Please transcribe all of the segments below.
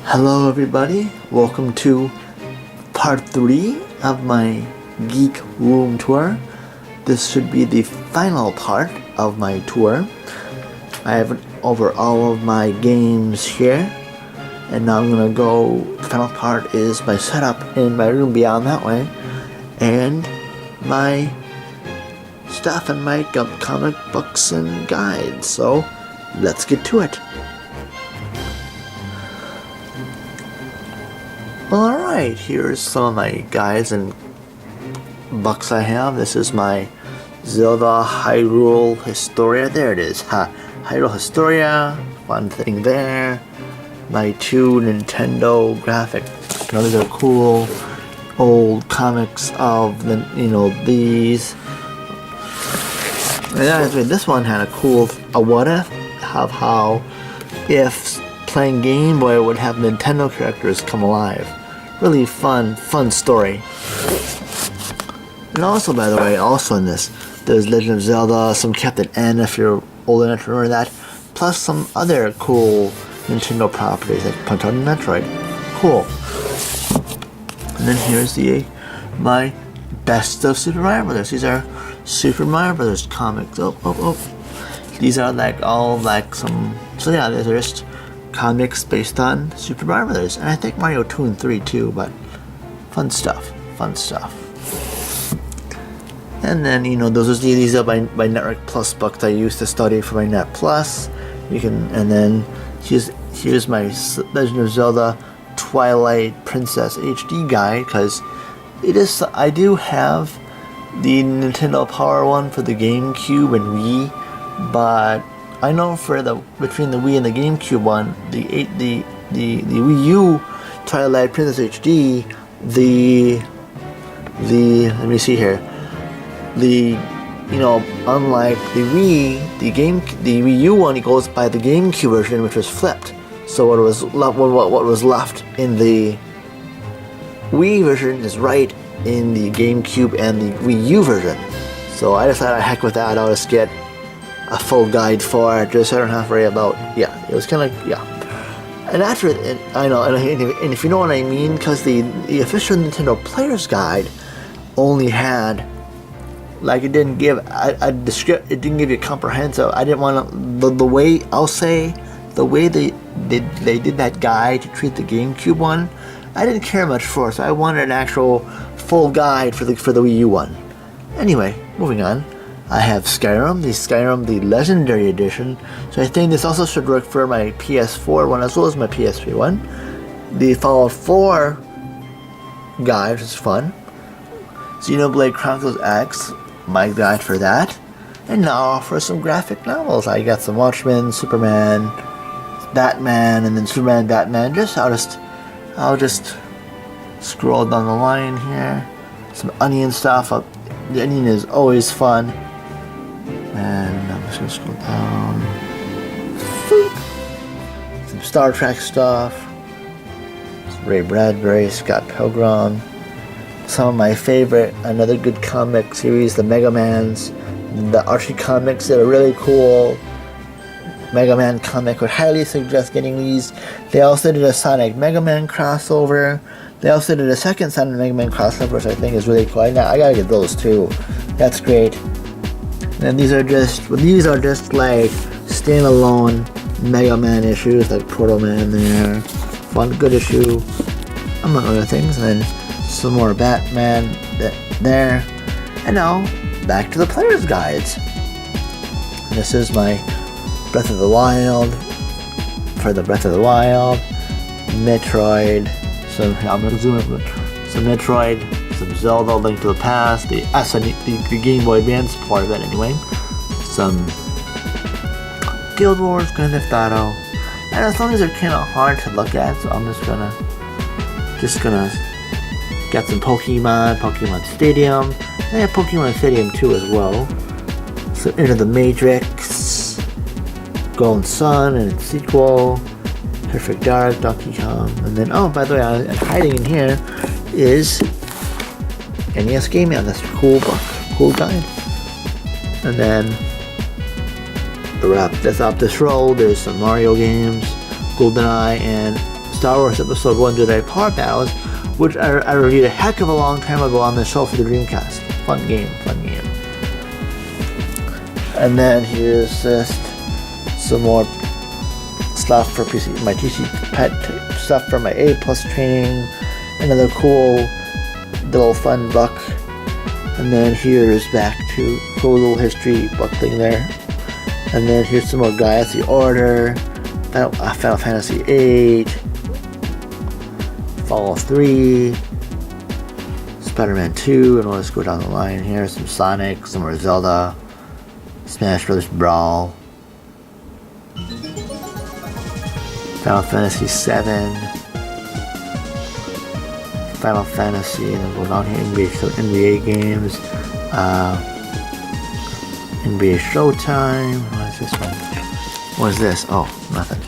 Hello everybody, welcome to part 3 of my Geek room tour. This should be the final part of my tour. I have over all of my games here, and now I'm gonna go, the final part is my setup in my room beyond that way, and my stuff and my comic books and guides. So let's get to it. Alright, here's some of my guides and books I have. This is my Zelda Hyrule Historia. There it is. Hyrule Historia. Fun thing there. My 2 Nintendo graphic. These are cool old comics of these. And this one had a cool what if of how if playing Game Boy would have Nintendo characters come alive. Really fun story. And also, by the way, also in this, there's Legend of Zelda, some Captain N if you're old enough to remember that, plus some other cool Nintendo properties like Punch-Out and Metroid. Cool. And then here's my best of Super Mario Brothers. These are Super Mario Brothers comics. These are these are just comics based on Super Mario Brothers, and I think Mario 2 and 3 too, but fun stuff. And then these are my Network Plus books I used to study for my Net Plus. And then here's my Legend of Zelda Twilight Princess HD guide, because I do have the Nintendo Power one for the GameCube and Wii, but I know between the Wii and the GameCube one, the Wii U Twilight Princess HD, let me see here, unlike the Wii, the Wii U one, it goes by the GameCube version, which was flipped. So what was left in the Wii version is right in the GameCube and the Wii U version. So I decided, heck with that, I'll just get a full guide for it, just so I don't have to worry about, it was kind of And after, I know, and if you know what I mean, because the official Nintendo Player's Guide only had, it didn't give it didn't give you comprehensive. I didn't want to, the way they did that guide to treat the GameCube one, I didn't care much for, so I wanted an actual full guide for the Wii U one. Anyway, moving on. I have Skyrim, the Legendary Edition, so I think this also should work for my PS4 one as well as my PS3 one. The Fallout 4 guide, which is fun. Xenoblade Chronicles X, my guide for that. And now for some graphic novels. I got some Watchmen, Superman, Batman, and then Superman and Batman. I'll just scroll down the line here. Some Onion stuff. The Onion is always fun. And I'm just going to scroll down. Some Star Trek stuff. Some Ray Bradbury, Scott Pilgrim. Some of my favorite, another good comic series, the Mega Mans. The Archie comics that are really cool. Mega Man comic, would highly suggest getting these. They also did a Sonic Mega Man crossover. They also did a second Sonic Mega Man crossover, which I think is really cool. I gotta get those too. That's great. And these are just like standalone Mega Man issues, like Proto Man there. Fun, good issue, among other things. And then some more Batman there. And now, back to the player's guides. And this is my Breath of the Wild, for the Breath of the Wild, Metroid, I'm going to zoom in, some Metroid, some Zelda, Link to the Past, the Game Boy Advance part of it anyway, some Guild Wars, Grand Theft Auto, and some of these are kind of hard to look at, so I'm just gonna get some Pokemon Stadium, and I have Pokemon Stadium 2 as well, so Into the Matrix, Golden Sun and its sequel, Perfect Dark, Donkey Kong, and then, by the way, hiding in here is NES Game Man. That's a cool book, cool guide. And then, to wrap this up, this row, there's some Mario games, GoldenEye, and Star Wars Episode 1 Jedi Power Battles, which I reviewed a heck of a long time ago on the show for the Dreamcast. Fun game. And then here's just some more stuff for PC, my TC Pet stuff for my A+ training. Another cool little fun book. And then here's back to cool little history book thing there. And then here's some more Galaxy Order, Final Fantasy VIII, Fallout 3, Spider-Man 2, and we'll just go down the line here. Some Sonic, some more Zelda, Smash Bros. Brawl, Final Fantasy 7, Final Fantasy, and then go down here, NBA games, NBA Showtime. What is this one? What is this? Oh, nothing.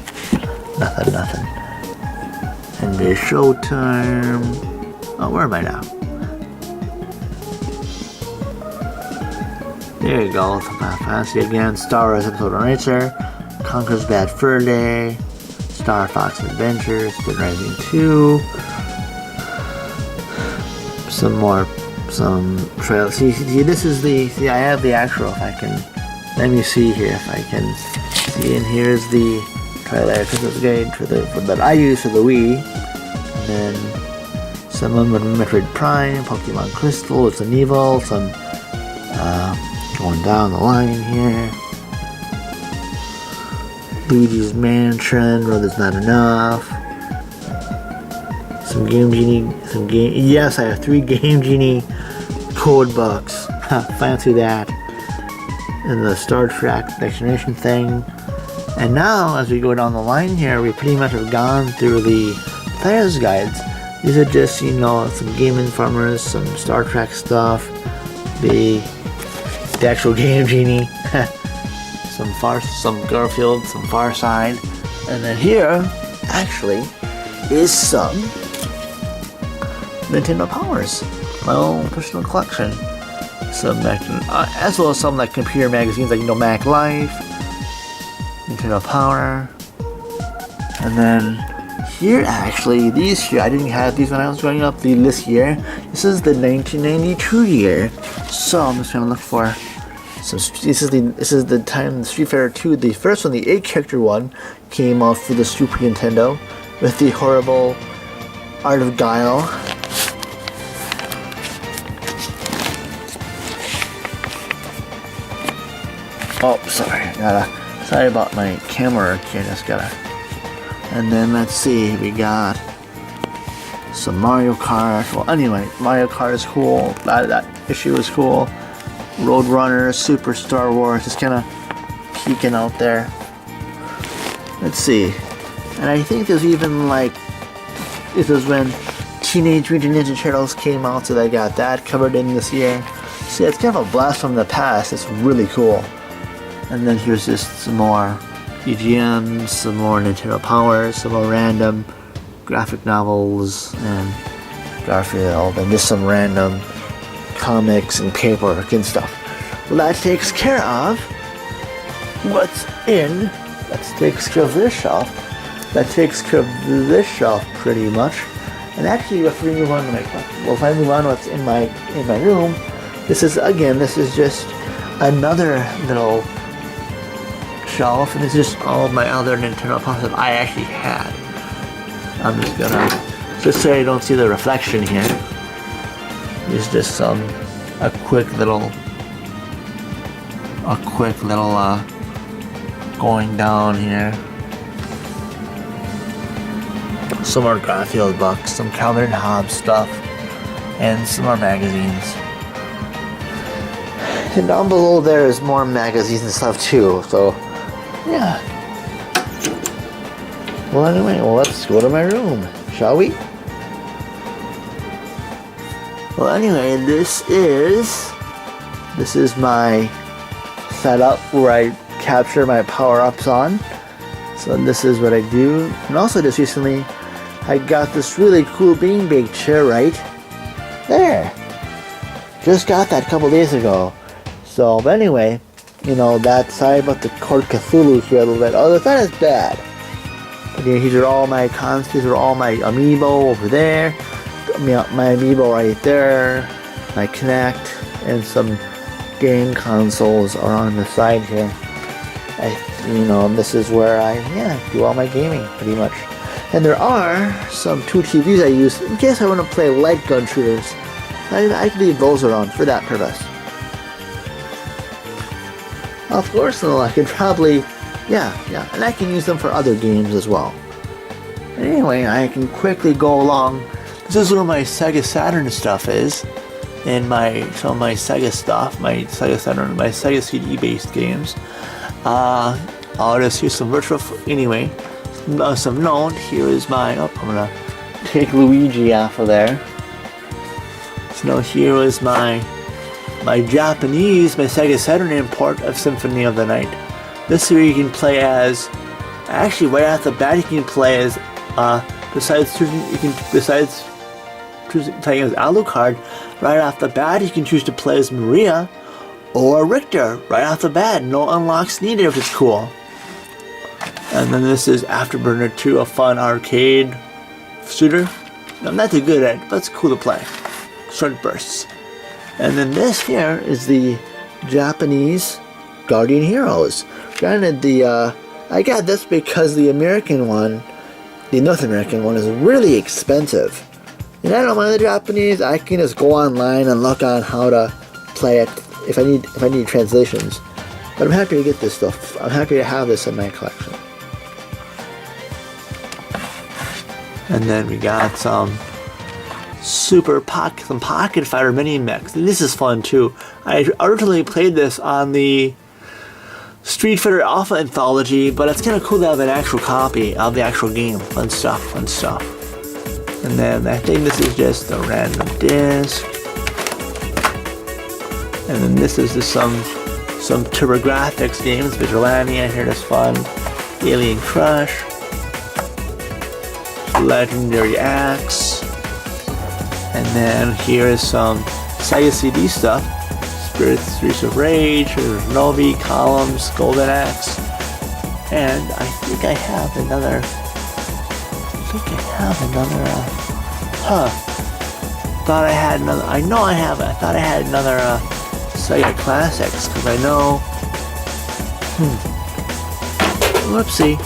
NBA Showtime. Oh, where am I now? There you go. Final Fantasy again. Star Wars Episode 1 Racer, Conker's Bad Fur Day, Star Fox Adventures, Dead Rising 2. Some trailers. See, this is I have the actual, if I can, let me see here if I can see, and here's the trailer for this game that I use for the Wii. And then some of them are Metroid Prime, Pokemon Crystal, it's an Evil, some going down the line here. Luigi's Mansion, Road Is Not Enough. Some Game Genie, yes, I have 3 Game Genie code books. Fancy that. And the Star Trek Next Generation thing. And now, as we go down the line here, we pretty much have gone through the player's guides. These are just, some Game Informers, some Star Trek stuff, the actual Game Genie, some Garfield, some Far Side, and then here, actually, is some Nintendo Powers, my own personal collection. Some as well as some like computer magazines like Mac Life, Nintendo Power, and then here actually I didn't have these when I was growing up. This year, this is the 1992 year, so I'm just gonna look for some. This is the time Street Fighter 2, the first one, the 8-character one, came out for the Super Nintendo with the horrible Art of Guile. Oh, sorry about my camera here, and then let's see, we got some Mario Kart. Well, anyway, Mario Kart is cool, that issue is cool. Roadrunner, Super Star Wars, just kind of peeking out there. Let's see, and I think there's even this was when Teenage Mutant Ninja Turtles came out, so they got that covered in this year. See, it's kind of a blast from the past, it's really cool. And then here's just some more EGMs, some more Nintendo Power, some more random graphic novels and Garfield, and just some random comics and paperwork and stuff. Well, that takes care of what's in. That takes care of this shelf. That takes care of this shelf pretty much. And actually, if we move on to if I move on to what's in my room, this is just another little shelf, and it's just all of my other Nintendo Power that I actually had. I'm just gonna, just so I don't see the reflection here, it's just a quick little going down here. Some more Garfield books, some Calvin and Hobbes stuff, and some more magazines. And down below there is more magazines and stuff too, so yeah. Well, anyway, let's go to my room, shall we? Well, anyway, this is my setup where I capture my power-ups on. So this is what I do. And also just recently, I got this really cool bean bake chair right there. Just got that a couple days ago. So, but anyway, sorry about the Court Cthulhu here a little bit. Oh, it's not as bad. But These are all my cons. These are all my amiibo over there. My amiibo right there. My Kinect and some game consoles are on the side here. This is where I do all my gaming pretty much. And there are some 2 TVs I use in case I want to play light gun shooters. I can leave those around for that purpose. Of course, though, I can probably, and I can use them for other games as well. Anyway, I can quickly go along. This is where my Sega Saturn stuff is, and some of my Sega stuff, my Sega Saturn, my Sega CD-based games. I'll just use some virtual. Anyway, some note. Here is my. I'm gonna take Luigi off of there. So here is my Japanese, my Sega Saturn import of Symphony of the Night. This here you can play as. Actually, right off the bat, you can play as. Besides playing as Alucard, right off the bat, you can choose to play as Maria or Richter right off the bat. No unlocks needed, which is cool. And then this is Afterburner 2, a fun arcade shooter. I'm not too good at it, but it's cool to play. Short bursts. And then this here is the Japanese Guardian Heroes. Granted, I got this because the American one, the North American one, is really expensive. And I don't mind the Japanese. I can just go online and look on how to play it if I need translations. But I'm happy to get this stuff. I'm happy to have this in my collection. And then we got some Pocket Fighter mini mix. And this is fun too. I originally played this on the Street Fighter Alpha Anthology, but it's kind of cool to have an actual copy of the actual game. Fun stuff. And then I think this is just a random disc. And then this is just some TurboGrafx games. Vigilante, I hear this fun. Alien Crush. Legendary Axe. And then here is some Sega CD stuff. Streets of Rage, Novi, Columns, Golden Axe. And I think I have another. Thought I had another. I know I have it. I thought I had another Sega Classics because I know. Whoopsie.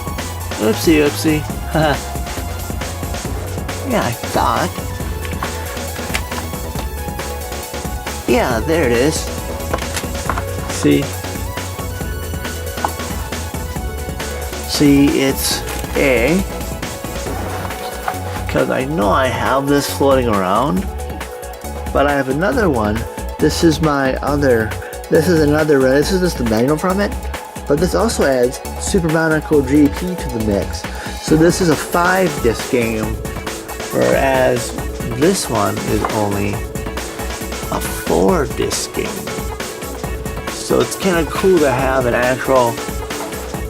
Yeah, I thought. Yeah, there it is. See, it's A. Because I know I have this floating around, but I have another one. This is just the manual from it, but this also adds Super Monaco GP to the mix. So this is a 5-disc game, whereas this one is only a 4-disc game. So it's kind of cool to have an actual,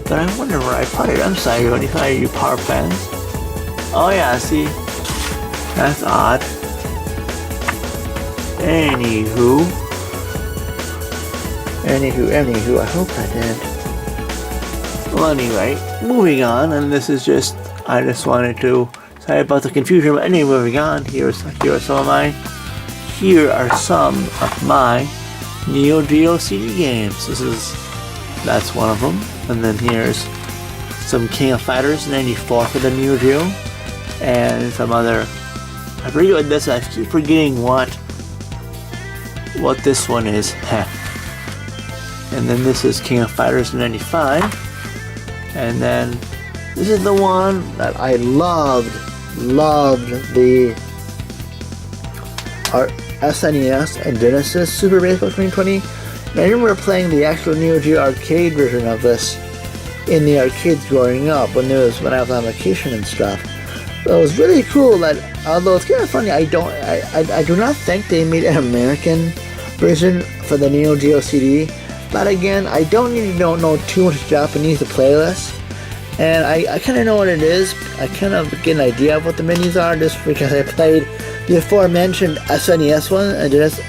but I wonder where I put it. I'm sorry, are you power fans? Oh yeah, see? That's odd. Anywho, I hope I did. Well, anyway, moving on, and this is just, I just wanted to, sorry about the confusion, but anyway, moving on, here are some of my Neo Geo CD games. That's one of them, and then here's some King of Fighters 94 for the Neo Geo, and some other, I forget what this is, I keep forgetting what this one is. And then this is King of Fighters 95, and then this is the one that I loved the SNES and Genesis Super Baseball 2020. And I remember playing the actual Neo Geo arcade version of this in the arcades growing up when I was on vacation and stuff. So it was really cool that, although it's kind of funny, I do not think they made an American version for the Neo Geo CD. But again, I don't need to know too much Japanese to play this. And I kind of know what it is. I kind of get an idea of what the menus are just because I played the aforementioned SNES one and just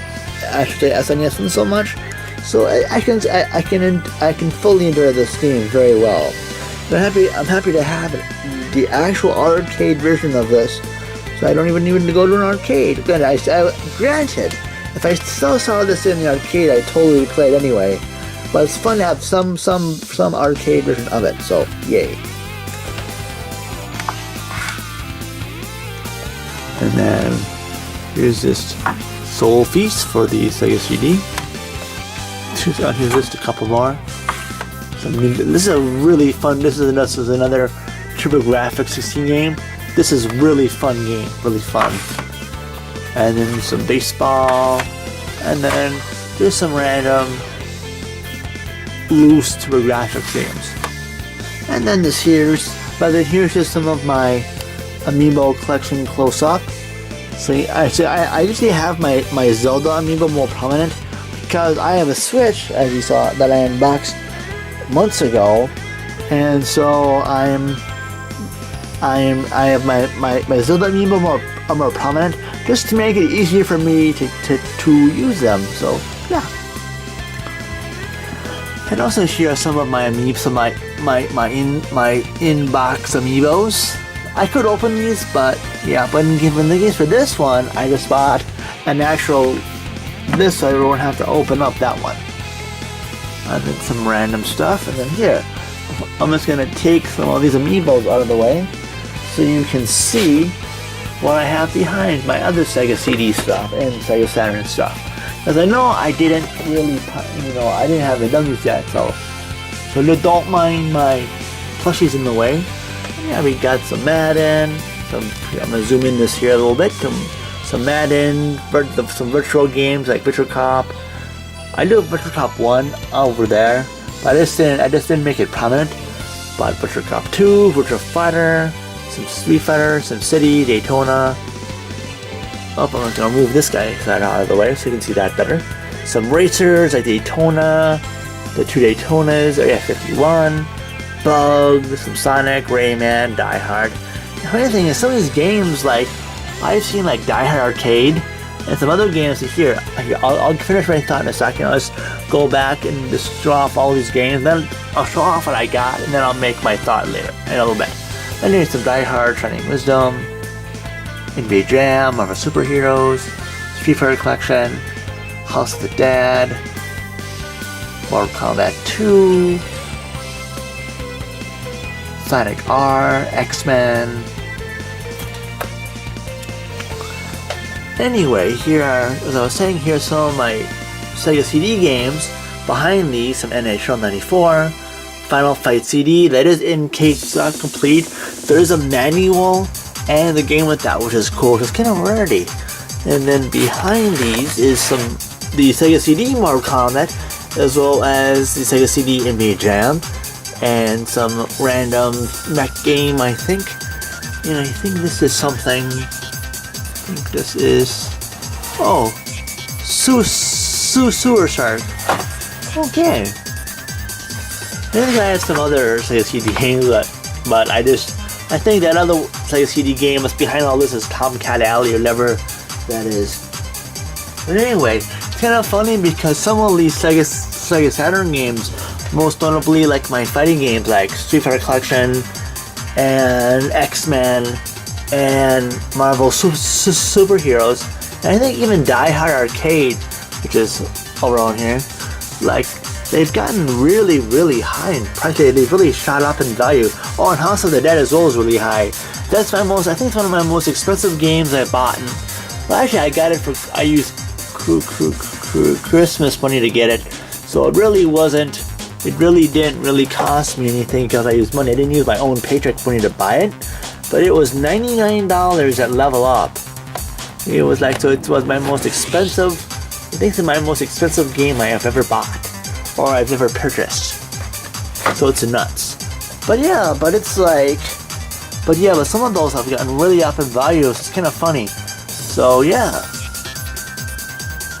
actually SNES one so much. So I can fully enjoy this game very well. But I'm happy to have it the actual arcade version of this. So I don't even need to go to an arcade. Again, granted, if I still saw this in the arcade, I'd totally play it anyway. But it's fun to have some arcade version of it. So yay. And then here's this Soul Feast for the Sega CD. Here's just a couple more. This is a really fun. This is another TurboGrafx 16 game. This is really fun game, really fun. And then some baseball, and then there's some random loose TurboGrafx games. And then here's just some of my amiibo collection close up. So I usually have my Zelda amiibo more prominent because I have a Switch, as you saw, that I unboxed months ago, and so I have my Zelda amiibo more prominent, just to make it easier for me to use them. So yeah. And also here are some of my amiibos, some of my inbox amiibos. I could open these, but yeah. But in the case for this one, I just bought an actual this, so I won't have to open up that one. And then some random stuff, and then here, I'm just gonna take some of these amiibos out of the way, so you can see what I have behind my other Sega CD stuff and Sega Saturn stuff. Because I know I didn't really, I didn't have the W's yet, so don't mind my plushies in the way. Yeah, we got some Madden, I'm gonna zoom in this here a little bit, some Madden, some virtual games like Virtual Cop. I do Virtual Cop 1 over there, but I just didn't make it prominent. But Virtual Cop 2, Virtual Fighter, some Street Fighter, some City, Daytona. Oh, I'm gonna move this guy out of the way so you can see that better. Some racers like Daytona, the 2 Daytonas, Area 51, Bug, some Sonic, Rayman, Die Hard. The funny thing is, some of these games, like I've seen like Die Hard Arcade and some other games here. I'll finish my thought in a second. I'll just go back and just show off all these games. Then I'll show off what I got, and then I'll make my thought later in a little bit. Then there's some Die Hard, Shining Wisdom, NBA Jam, Marvel Superheroes, Street Fighter Collection, House of the Dead, Mortal Kombat 2, Sonic R, X-Men. Anyway, here are, as I was saying, here's some of my Sega CD games. Behind these, some NHL 94, Final Fight CD, that is in case complete. There is a manual and the game with that, which is cool, it's kind of a rarity. And then behind these is the Sega CD Mortal Kombat, as well as the Sega CD NBA Jam, and some random mech game, I think. I think this is something. I think this is, Sewer Shark. Okay. I think I had some other Sega CD games, but I think that other Sega CD game that's behind all this is Tomcat Alley or whatever that is. But anyway, it's kind of funny because some of these Sega Saturn games, most notably like my fighting games like Street Fighter Collection and X-Men and Marvel Superheroes, and I think even Die Hard Arcade, which is over on here, like they've gotten really, really high in price. They've really shot up in value. Oh, and House of the Dead as well is really high. I think it's one of my most expensive games I bought. Well, actually, I got it I used Christmas money to get it, so it really didn't really cost me anything because I used money. I didn't use my own paycheck money to buy it, but it was $99 at Level Up. It was like, so it was my most expensive, I think it's my most expensive game I have ever bought, or I've ever purchased. So it's nuts. But some of those have gotten really up in value, so it's kind of funny. So yeah.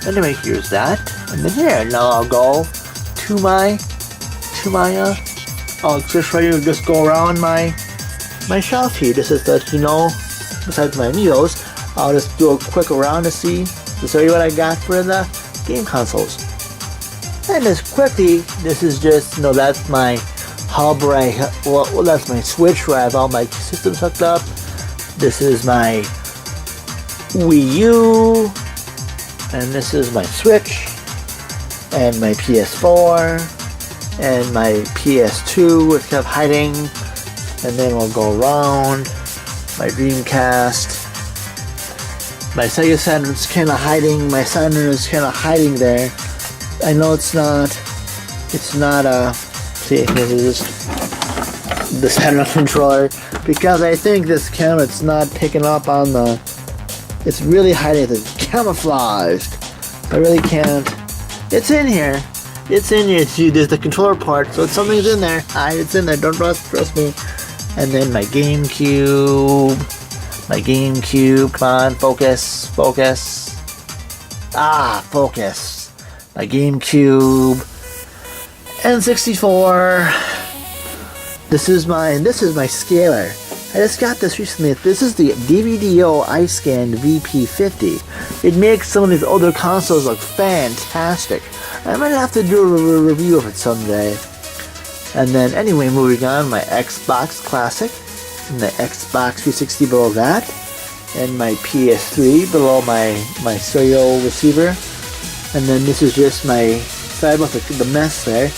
Anyway, here's that. And then here, now I'll go to my I'll just go around my shelf here. This is besides my amiibos, I'll just do a quick around to show you what I got for the game consoles. And just quickly, this is just, that's my hub where well, that's my switch where I have all my systems hooked up. This is my Wii U, and this is my Switch, and my PS4, and my PS2, which kept hiding, and then we'll go around. My Dreamcast. My Sega Saturn is kind of hiding. My Saturn is kind of hiding there. I know it's not see, this is the Saturn controller, because I think this camera, it's not picking up on the, it's really hiding, it's camouflaged. I really can't, it's in here. See, there's the controller part, so something's in there. It's in there, don't trust me. And then my GameCube, come on, focus. Focus. My GameCube, N64. This is my scaler. I just got this recently. This is the DVDO iScan VP50. It makes some of these older consoles look fantastic. I might have to do a review of it someday. And then anyway, moving on, my Xbox Classic, and the Xbox 360 below that, and my PS3 below my stereo receiver. And then this is just my, sorry about the mess there,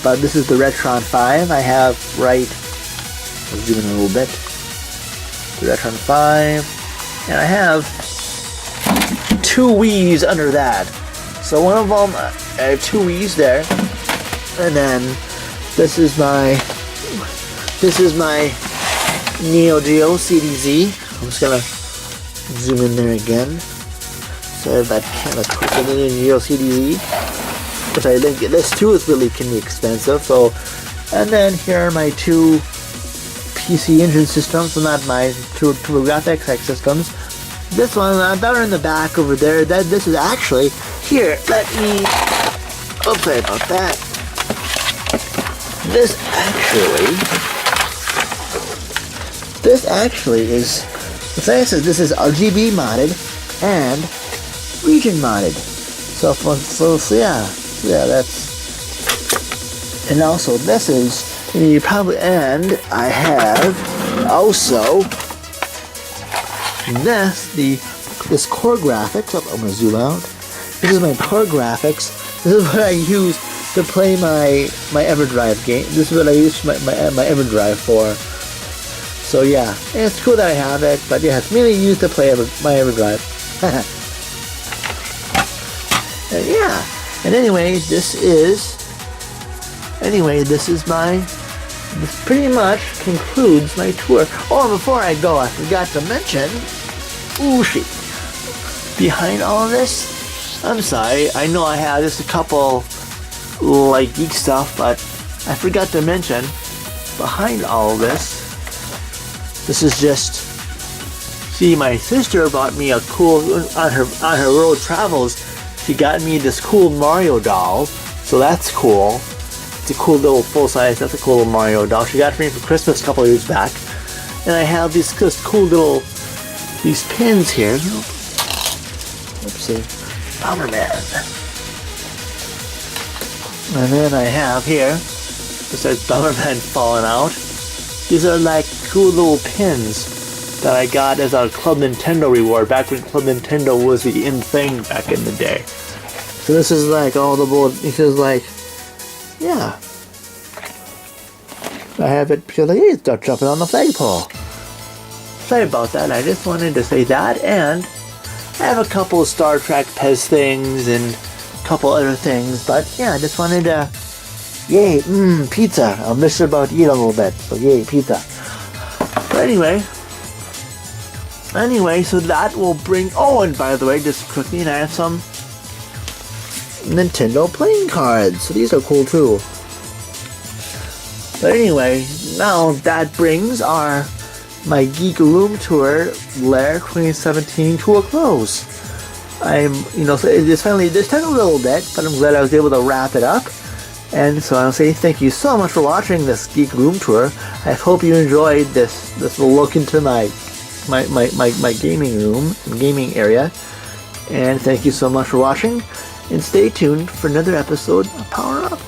but this is the Retron 5 I have right, I'll zoom in a little bit, the Retron 5, and I have 2 Wii's under that. So one of them, I have 2 Wii's there, and then this is my Neo Geo CDZ. I'm just gonna zoom in there again. So that kind of quicker than the Neo CDZ, which I think this too is really can be expensive. So, and then here are my 2 PC Engine systems, so not my 2 TurboGrafx systems. This one down in the back over there. This is actually here. Let me. Oh, sorry about that. This actually is, the thing is, this is RGB modded and region modded. So yeah, that's, and also this is, you probably, and I have also this Core Graphics. Oh, I'm gonna zoom out. This is my Core Graphics. This is what I use to play my EverDrive game. This is what I use my EverDrive for. So yeah, and it's cool that I have it, but yeah, it's mainly used to play my EverDrive. And yeah, and anyway, this pretty much concludes my tour. Oh, and before I go, I forgot to mention, behind all of this, I'm sorry, I know I have just a couple like geek stuff, but I forgot to mention, behind all of this is just, see, my sister bought me a cool, on her road travels, she got me this cool Mario doll, so that's cool. It's a cool little full-size, that's a cool little Mario doll. She got it for me for Christmas a couple years back. And I have these cool little, these pins here. Oopsie. Bomberman. And then I have here, besides Bomberman falling out, these are like cool little pins that I got as a Club Nintendo reward back when Club Nintendo was the in thing back in the day. So this is like all the this is like, yeah. I have it because hey, start jumping on the flagpole. Sorry about that, I just wanted to say that, and I have a couple of Star Trek Pez things and a couple other things, but yeah, I just wanted to, yay, pizza. I'm just about to eat a little bit, so yay, pizza. But anyway, so that will bring, oh, and by the way, just quickly, I have some Nintendo playing cards, so these are cool too. But anyway, now that brings my Geek Room Tour Lair 2017 to a close. So it's finally, this took a little bit, but I'm glad I was able to wrap it up. And so I'll say thank you so much for watching this Geek Room Tour. I hope you enjoyed this little look into my gaming room and gaming area. And thank you so much for watching. And stay tuned for another episode of Power Up.